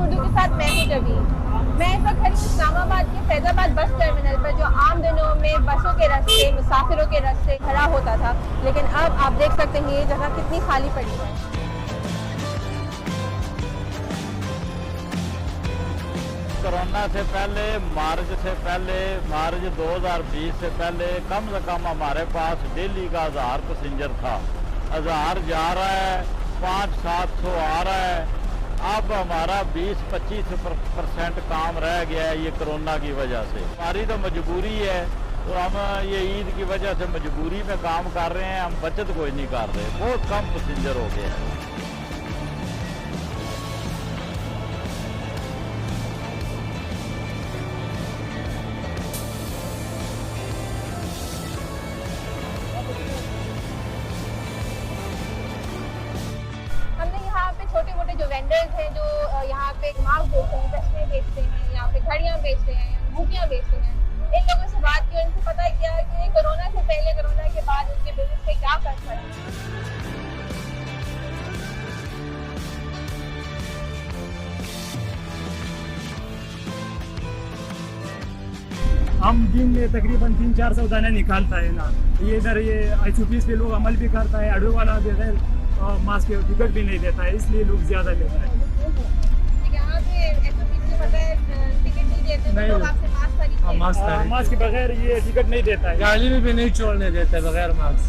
उर्दू के साथ मैं हूं जबी। मैं इस वक्त खड़ी हूं इस्लामाबाद के फैजाबाद बस टर्मिनल पर, जो आम दिनों में बसों के रास्ते, मुसाफिरों के रास्ते खड़ा होता था, लेकिन अब आप देख सकते हैं ये जगह कितनी खाली पड़ी है। कोरोना से पहले, मार्च 2020 से पहले कम से कम हमारे पास डेली का 1000 पैसेंजर था। 1000 जा रहा है, 500-700 आ रहा है। अब हमारा 20-25% काम रह गया है ये कोरोना की वजह से। हमारी तो मजबूरी है, तो हम ये ईद की वजह से मजबूरी में काम कर रहे हैं, हम बचत कोई नहीं कर रहे। बहुत कम पैसेंजर हो गए हैं। हमने यहाँ पे छोटे मोटे जो वेंडर्स हैं, जो यहाँ पे मास्क बेचते हैं, चश्मे बेचते हैं, यहाँ पे घड़ियाँ बेचते हैं, अंगूठियाँ बेचते हैं, इन लोगों से बात की, उनसे पता किया कि कोरोना से पहले, कोरोना के बाद उनके बिजनेस पे क्या असर पड़ा। हम दिन में तकरीबन 300-400 दाना निकालता है ना। ये इधर ये ICPs पे लोग अमल भी करता है, ऑटो वाला बगैर मास्क के टिकट भी नहीं देता है, इसलिए लोग ज़्यादा लेता है। यहाँ पे SOPs से पता है टिकट नहीं देते, तो लोग आपसे मास्क खरीदते हैं। मास्क के बगैर ये टिकट नहीं देता है। गाड़ी में भी नहीं छोड़ने देते बगैर मास्क।